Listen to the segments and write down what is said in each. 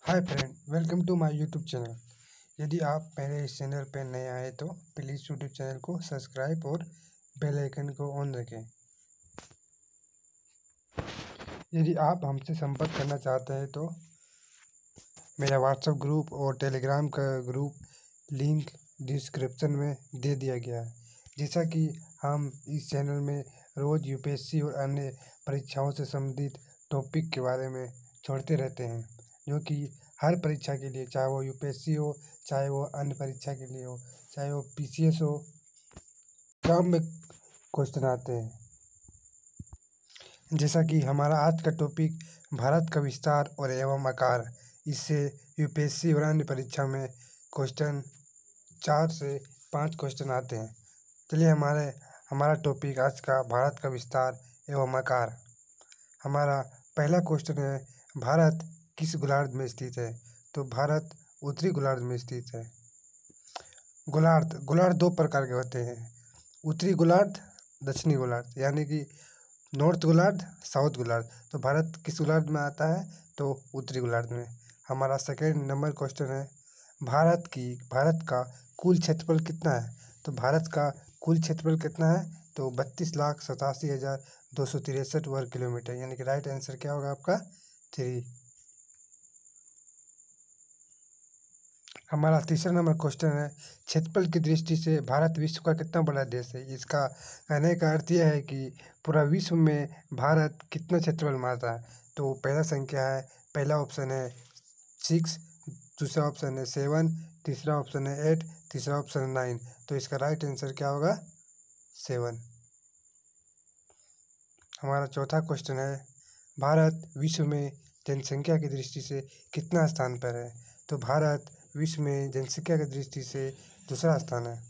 Hi friend, welcome to my YouTube channel. यदि आप मेरे इस चैनल पर नए आए तो प्लीज़ यूट्यूब चैनल को सब्सक्राइब और बेल आइकन को ऑन रखें। यदि आप हमसे संपर्क करना चाहते हैं तो मेरा व्हाट्सएप ग्रुप और टेलीग्राम का ग्रुप लिंक डिस्क्रिप्शन में दे दिया गया है। जैसा कि हम इस चैनल में रोज़ यूपीएससी और अन्य परीक्षाओं से संबंधित टॉपिक के बारे में छोड़ते रहते हैं, जो कि हर परीक्षा के लिए, चाहे वो यूपीएससी हो, चाहे वो अन्य परीक्षा के लिए हो, चाहे वो पीसीएस हो, काम में क्वेश्चन आते हैं। जैसा कि हमारा आज का टॉपिक भारत का विस्तार और एवं आकार। इससे यूपीएससी और अन्य परीक्षा में क्वेश्चन 4 से 5 क्वेश्चन आते हैं। चलिए हमारा टॉपिक आज का भारत का विस्तार एवं आकार। हमारा पहला क्वेश्चन है, भारत किस गोलार्ध में स्थित है? तो भारत उत्तरी गोलार्ध में स्थित है। गोलार्ध दो प्रकार के होते हैं, उत्तरी गोलार्ध, दक्षिणी गोलार्ध, यानी कि नॉर्थ गोलार्ध, साउथ गोलार्ध। तो भारत किस गोलार्ध में आता है? तो उत्तरी गोलार्ध में। हमारा सेकेंड नंबर क्वेश्चन है, भारत का कुल क्षेत्रफल कितना है? तो भारत का कुल क्षेत्रफल कितना है? तो 32,87,263 वर्ग किलोमीटर, यानी कि राइट आंसर क्या होगा आपका? 3। हमारा तीसरा नंबर क्वेश्चन है, क्षेत्रफल की दृष्टि से भारत विश्व का कितना बड़ा देश है? इसका कहने का अर्थ यह है कि पूरा विश्व में भारत कितना क्षेत्रफल मारता है। तो पहला ऑप्शन है 6, दूसरा ऑप्शन है 7, तीसरा ऑप्शन है 8, तीसरा ऑप्शन है 9। तो इसका राइट आंसर क्या होगा? 7। हमारा चौथा क्वेश्चन है, भारत विश्व में जनसंख्या की दृष्टि से कितना स्थान पर है? तो भारत विश्व में जनसंख्या की दृष्टि से दूसरा स्थान है।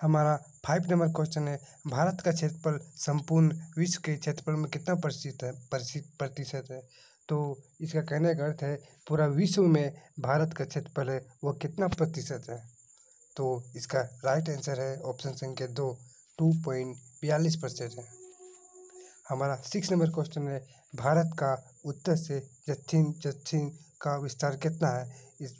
हमारा 5 नंबर क्वेश्चन है, भारत का क्षेत्रफल संपूर्ण विश्व के क्षेत्रफल में कितना प्रतिशत है? तो इसका कहने का अर्थ है, पूरा विश्व में भारत का क्षेत्रफल है वो कितना प्रतिशत है? तो इसका राइट आंसर है ऑप्शन संख्या 2, 2.42% है। हमारा 6 नंबर क्वेश्चन है, भारत का उत्तर से दक्षिण का विस्तार कितना है? इस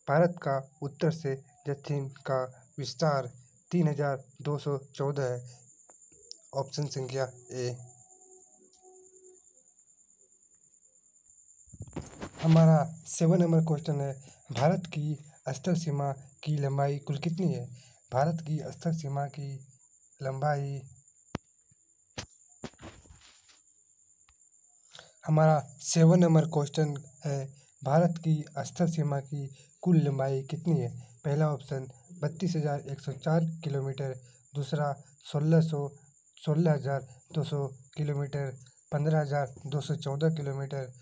भारत का उत्तर से दक्षिण का विस्तार 3,214 है, ऑप्शन संख्या ए। हमारा 7 नंबर क्वेश्चन है, भारत की स्थल सीमा की लंबाई कुल कितनी है? भारत की स्थल सीमा की लंबाई, हमारा 7 नंबर क्वेश्चन है, भारत की स्थल सीमा की कुल लंबाई कितनी है? पहला ऑप्शन 32,104 किलोमीटर, दूसरा 16,200 किलोमीटर, 15,214 किलोमीटर,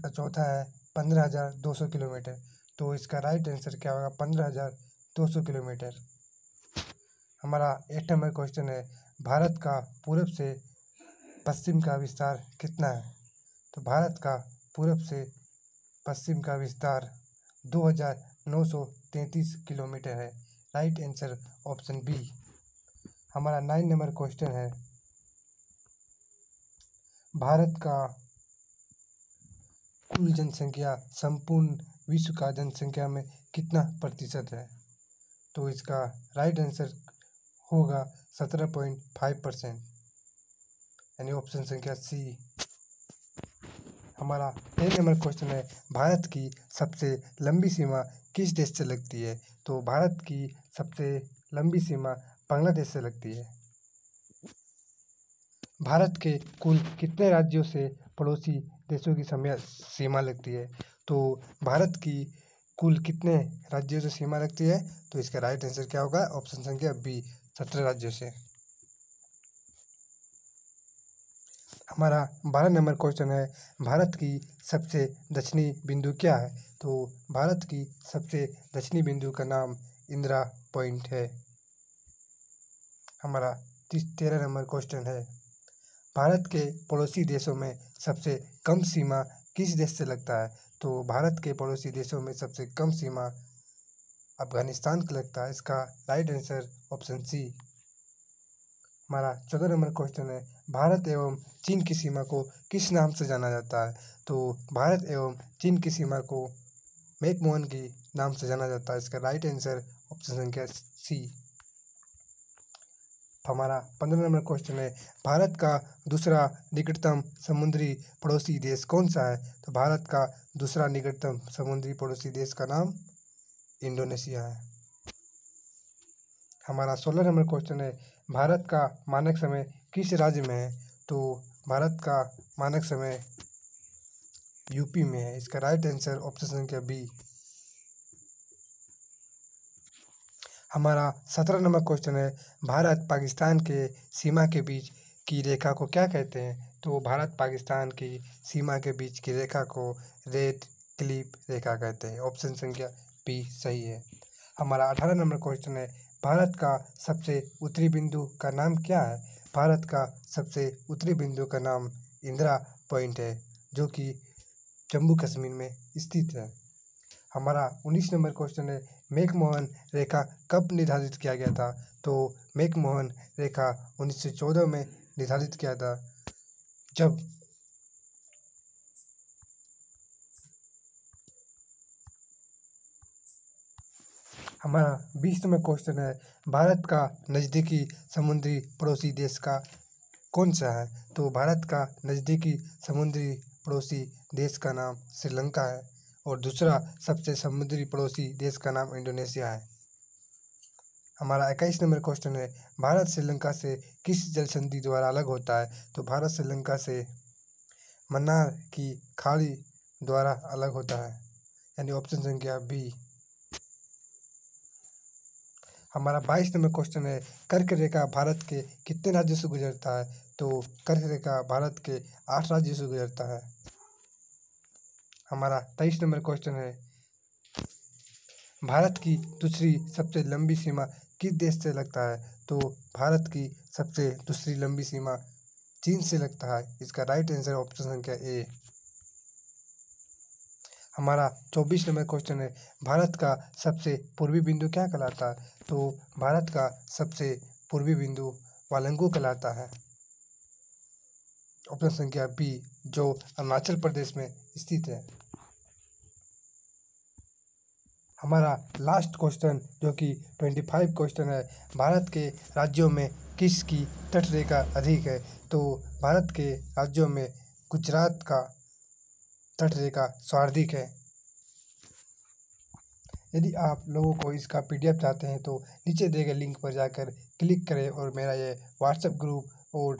चौथा है 15,200 किलोमीटर। तो इसका राइट आंसर क्या होगा? 15,200 किलोमीटर। हमारा 8 नंबर क्वेश्चन है, भारत का पूर्व से पश्चिम का विस्तार कितना है? तो भारत का पूर्व से पश्चिम का विस्तार 2,933 किलोमीटर है, राइट आंसर ऑप्शन बी। हमारा 9 नंबर क्वेश्चन है, भारत का कुल जनसंख्या संपूर्ण विश्व का जनसंख्या में कितना प्रतिशत है? तो इसका राइट आंसर होगा 17.5%, यानी ऑप्शन संख्या सी। हमारा 10 नंबर क्वेश्चन है, भारत की सबसे लंबी सीमा किस देश से लगती है? तो भारत की सबसे लंबी सीमा बांग्लादेश से लगती है। भारत के कुल कितने राज्यों से पड़ोसी देशों की सीमा लगती है? तो भारत की कुल कितने राज्यों से सीमा लगती है? तो इसका राइट आंसर क्या होगा? ऑप्शन संख्या बी, 17 राज्यों से। हमारा 12 नंबर क्वेश्चन है, भारत की सबसे दक्षिणी बिंदु क्या है? तो भारत की सबसे दक्षिणी बिंदु का नाम इंदिरा पॉइंट है। हमारा 13 नंबर क्वेश्चन है, भारत के पड़ोसी देशों में सबसे कम सीमा किस देश से लगता है? तो भारत के पड़ोसी देशों में सबसे कम सीमा अफगानिस्तान का लगता है। इसका राइट आंसर ऑप्शन सी। हमारा 14 नंबर क्वेश्चन है, भारत एवं चीन की सीमा को किस नाम से जाना जाता है? तो भारत एवं चीन की सीमा को मैकमोहन की नाम से जाना जाता है। इसका राइट आंसर ऑप्शन संख्या सी। हमारा 15 नंबर क्वेश्चन है, भारत का दूसरा निकटतम समुद्री पड़ोसी देश कौन सा है? तो भारत का दूसरा निकटतम समुद्री पड़ोसी देश का नाम इंडोनेशिया है। हमारा 16 नंबर क्वेश्चन है, भारत का मानक समय किस राज्य में है? तो भारत का मानक समय यूपी में है। इसका राइट आंसर ऑप्शन संख्या बी। हमारा 17 नंबर क्वेश्चन है, भारत पाकिस्तान के सीमा के बीच की रेखा को क्या कहते हैं? तो भारत पाकिस्तान की सीमा के बीच की रेखा को रेड क्लिफ रेखा कहते हैं। ऑप्शन संख्या बी सही है। हमारा 18 नंबर क्वेश्चन है, भारत का सबसे उत्तरी बिंदु का नाम क्या है? भारत का सबसे उत्तरी बिंदु का नाम इंदिरा पॉइंट है, जो कि जम्मू कश्मीर में स्थित है। हमारा 19 नंबर क्वेश्चन है, मैकमोहन रेखा कब निर्धारित किया गया था? तो मैकमोहन रेखा 1914 में निर्धारित किया था, जब हमारा 20 नंबर क्वेश्चन है, भारत का नज़दीकी समुद्री पड़ोसी देश का कौन सा है? तो भारत का नज़दीकी समुद्री पड़ोसी देश का नाम श्रीलंका है और दूसरा सबसे समुद्री पड़ोसी देश का नाम इंडोनेशिया है। हमारा 21 नंबर क्वेश्चन है, भारत श्रीलंका से किस जल संधि द्वारा अलग होता है? तो भारत श्रीलंका से मन्नार की खाड़ी द्वारा अलग होता है, यानी ऑप्शन संख्या बी। हमारा 22 नंबर क्वेश्चन है, कर्क रेखा भारत के कितने राज्यों से गुजरता है? तो कर्क रेखा भारत के 8 राज्यों से गुजरता है। हमारा 23 नंबर क्वेश्चन है, भारत की दूसरी सबसे लंबी सीमा किस देश से लगता है? तो भारत की सबसे दूसरी लंबी सीमा चीन से लगता है। इसका राइट आंसर ऑप्शन संख्या ए। हमारा 24 नंबर क्वेश्चन है, भारत का सबसे पूर्वी बिंदु क्या कहलाता है? तो भारत का सबसे पूर्वी बिंदु वालंगू कहलाता है। ऑप्शन संख्या बी, जो अरुणाचल प्रदेश में स्थित है। हमारा लास्ट क्वेश्चन जो कि 25 क्वेश्चन है, भारत के राज्यों में किसकी तट रेखा अधिक है? तो भारत के राज्यों में गुजरात का तट रेखा सर्वाधिक है। यदि आप लोगों को इसका PDF चाहते हैं तो नीचे दिए गए लिंक पर जाकर क्लिक करें और मेरा ये व्हाट्सएप ग्रुप और